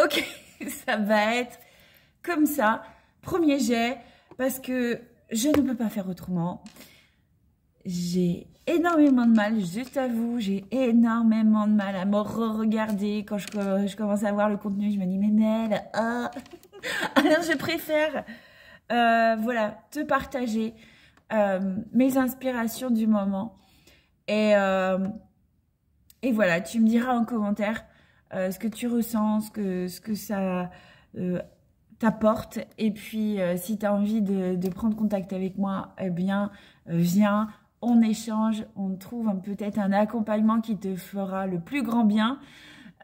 ok, ça va être comme ça, premier jet, parce que je ne peux pas faire autrement. J'ai énormément de mal, je t'avoue, j'ai énormément de mal à me re-regarder. Quand je commence à voir le contenu, je me dis, mais Mel, ah. Alors je préfère, voilà, te partager mes inspirations du moment. Et voilà, tu me diras en commentaire ce que tu ressens, ce que ça t'apporte. Et puis, si tu as envie de prendre contact avec moi, eh bien, viens, on échange, on trouve peut-être un accompagnement qui te fera le plus grand bien.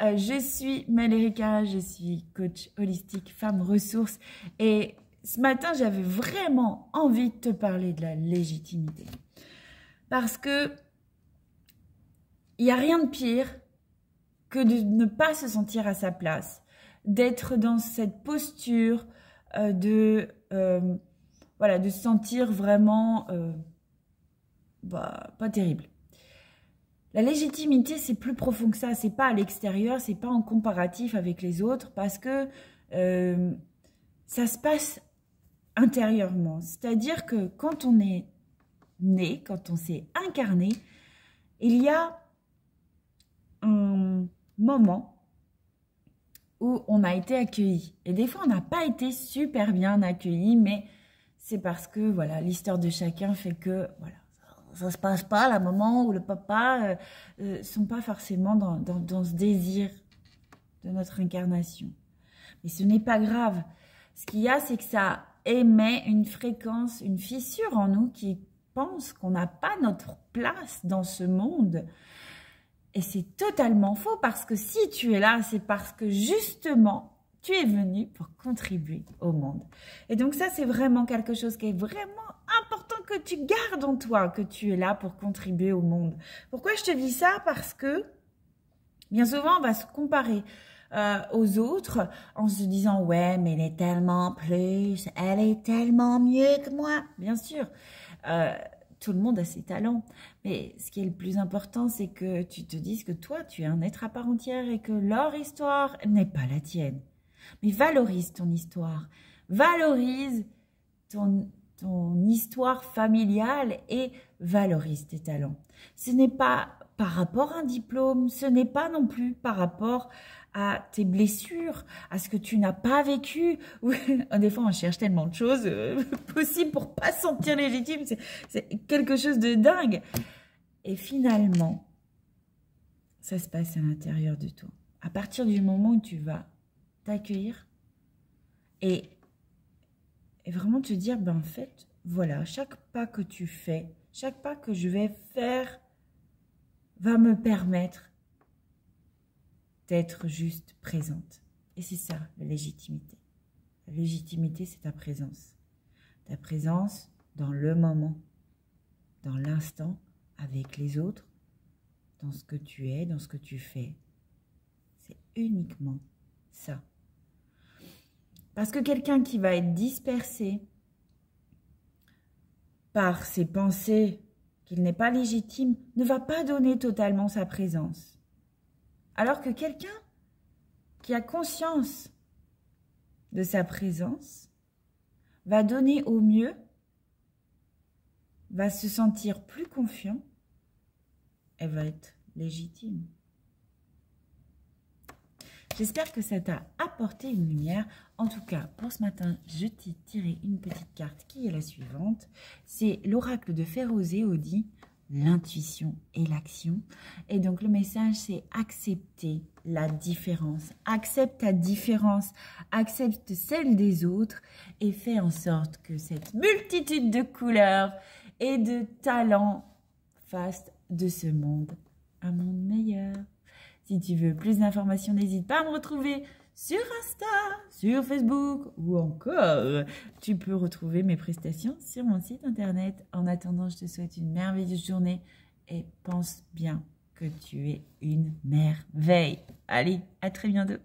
Je suis Mel Erika, je suis coach holistique, femme ressource. Et ce matin, j'avais vraiment envie de te parler de la légitimité. Parce que il n'y a rien de pire que de ne pas se sentir à sa place, d'être dans cette posture voilà, de se sentir vraiment pas terrible. La légitimité, c'est plus profond que ça. C'est pas à l'extérieur, c'est pas en comparatif avec les autres, parce que ça se passe intérieurement. C'est-à-dire que quand on est né, quand on s'est incarné, il y a un moment où on a été accueilli. Et des fois, on n'a pas été super bien accueilli, mais c'est parce que voilà, l'histoire de chacun fait que voilà, ça se passe pas à la maman ou le papa sont pas forcément dans ce désir de notre incarnation. Mais ce n'est pas grave. Ce qu'il y a, c'est que ça émet une fréquence, une fissure en nous qui pense qu'on n'a pas notre place dans ce monde. Et c'est totalement faux, parce que si tu es là, c'est parce que justement, tu es venu pour contribuer au monde. Et donc ça, c'est vraiment quelque chose qui est vraiment important que tu gardes en toi, que tu es là pour contribuer au monde. Pourquoi je te dis ça? Parce que bien souvent, on va se comparer aux autres en se disant « Ouais, mais elle est tellement plus, elle est tellement mieux que moi. » Bien sûr, tout le monde a ses talents. Mais ce qui est le plus important, c'est que tu te dises que toi, tu es un être à part entière et que leur histoire n'est pas la tienne. Mais valorise ton histoire. Valorise ton histoire familiale et valorise tes talents. Ce n'est pas par rapport à un diplôme, ce n'est pas non plus par rapport à tes blessures, à ce que tu n'as pas vécu. Des fois, on cherche tellement de choses possibles pour pas se sentir légitime. C'est quelque chose de dingue. Et finalement, ça se passe à l'intérieur de toi. À partir du moment où tu vas t'accueillir et vraiment te dire, ben en fait, voilà, chaque pas que tu fais, chaque pas que je vais faire va me permettre d'être juste présente. Et c'est ça, la légitimité. La légitimité, c'est ta présence. Ta présence dans le moment, dans l'instant, avec les autres, dans ce que tu es, dans ce que tu fais. C'est uniquement ça. Parce que quelqu'un qui va être dispersé par ses pensées qu'il n'est pas légitime ne va pas donner totalement sa présence. Alors que quelqu'un qui a conscience de sa présence va donner au mieux, va se sentir plus confiant et va être légitime. J'espère que ça t'a apporté une lumière. En tout cas, pour ce matin, je t'ai tiré une petite carte qui est la suivante. C'est l'oracle de Férozé Audi, l'intuition et l'action. Et donc, le message, c'est accepter la différence. Accepte ta différence, accepte celle des autres et fais en sorte que cette multitude de couleurs et de talents fasse de ce monde un monde meilleur. Si tu veux plus d'informations, n'hésite pas à me retrouver sur Insta, sur Facebook ou encore, tu peux retrouver mes prestations sur mon site internet. En attendant, je te souhaite une merveilleuse journée et pense bien que tu es une merveille. Allez, à très bientôt.